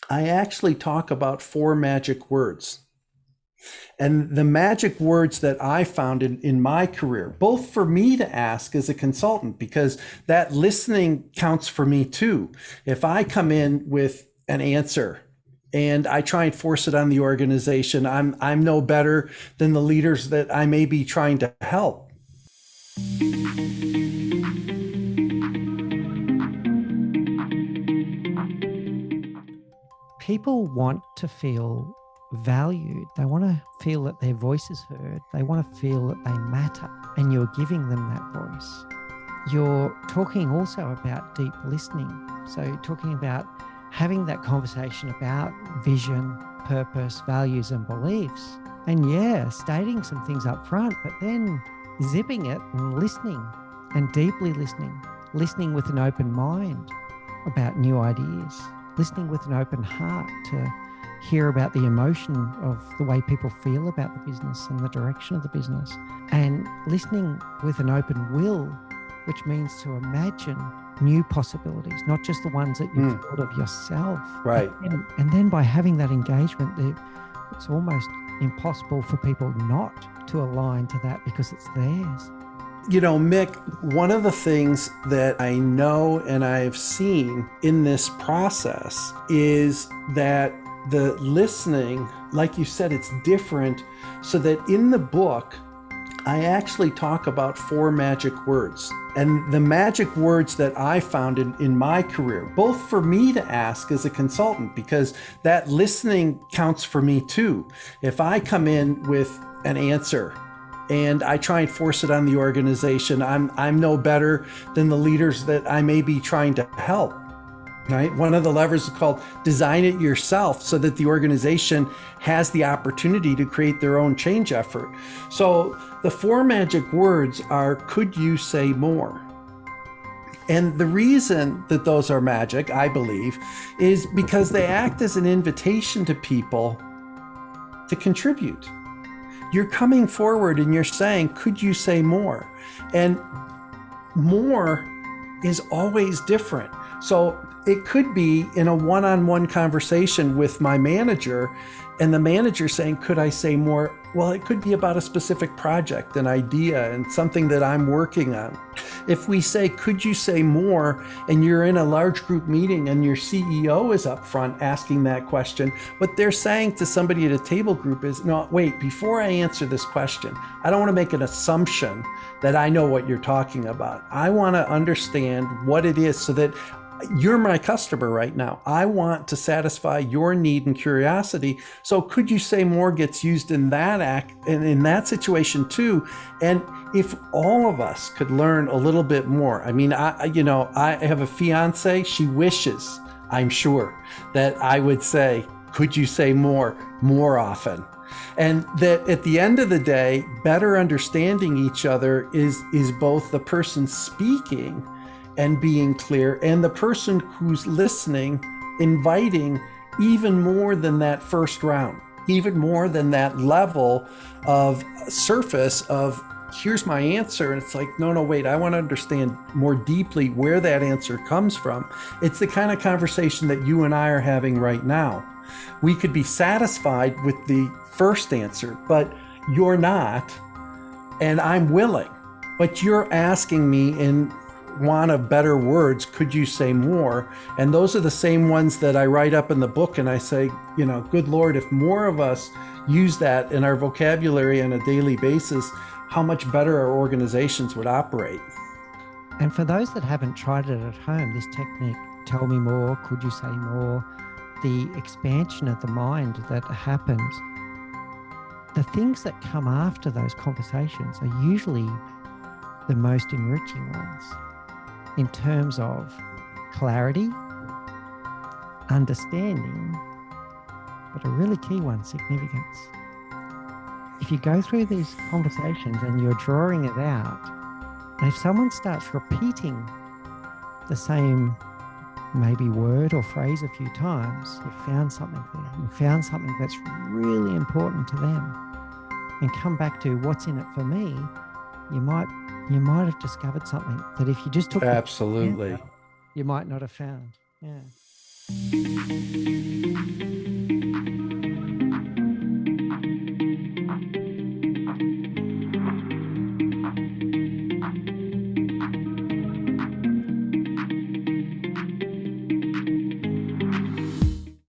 I actually talk about four magic words. And the magic words that I found in my career, both for me to ask as a consultant, because that listening counts for me too. If I come in with an answer and I try and force it on the organization, I'm no better than the leaders that I may be trying to help. People want to feel valued. They want to feel that their voice is heard. They want to feel that they matter, and you're giving them that voice. You're talking also about deep listening. So, talking about having that conversation about vision, purpose, values, and beliefs. And yeah, stating some things up front, but then zipping it and listening and deeply listening with an open mind about new ideas, listening with an open heart to hear about the emotion of the way people feel about the business and the direction of the business, and listening with an open will, which means to imagine new possibilities, not just the ones that you've thought of yourself. Right. And then by having that engagement, it's almost impossible for people not to align to that because it's theirs. You know, Mick, one of the things that I know and I've seen in this process is that the listening, like you said, it's different. So that in the book, I actually talk about four magic words. And the magic words that I found in my career, both for me to ask as a consultant, because that listening counts for me too. If I come in with an answer and I try and force it on the organization, I'm no better than the leaders that I may be trying to help. Right? One of the levers is called design it yourself, so that the organization has the opportunity to create their own change effort. So the four magic words are, could you say more? And the reason that those are magic, I believe, is because they act as an invitation to people to contribute. You're coming forward and you're saying, could you say more? And more is always different. So it could be in a one-on-one conversation with my manager, and the manager saying, could I say more? Well, it could be about a specific project, an idea, and something that I'm working on. If we say, could you say more, and you're in a large group meeting and your CEO is up front asking that question, what they're saying to somebody at a table group is, no, wait, before I answer this question, I don't want to make an assumption that I know what you're talking about. I want to understand what it is, so that you're my customer right now. I want to satisfy your need and curiosity. So could you say more gets used in that act and in that situation too. And if all of us could learn a little bit more, I mean, I have a fiance. She wishes, I'm sure, that I would say, could you say more often? And that at the end of the day, better understanding each other is both the person speaking and being clear, and the person who's listening, inviting even more than that first round, even more than that level of surface of, here's my answer. And it's like, no, wait, I want to understand more deeply where that answer comes from. It's the kind of conversation that you and I are having right now. We could be satisfied with the first answer, but you're not, and I'm willing, but you're asking me in want of better words, could you say more? And those are the same ones that I write up in the book, and I say, good Lord, if more of us use that in our vocabulary on a daily basis, how much better our organizations would operate. And for those that haven't tried it at home, this technique, tell me more, could you say more, the expansion of the mind that happens, the things that come after those conversations are usually the most enriching ones, in terms of clarity, understanding, but a really key one, significance. If you go through these conversations and you're drawing it out, and if someone starts repeating the same maybe word or phrase a few times, you've found something there. You've found something that's really important to them. And come back to what's in it for me, you might have discovered something that if you just took Absolutely, you might not have found. Yeah.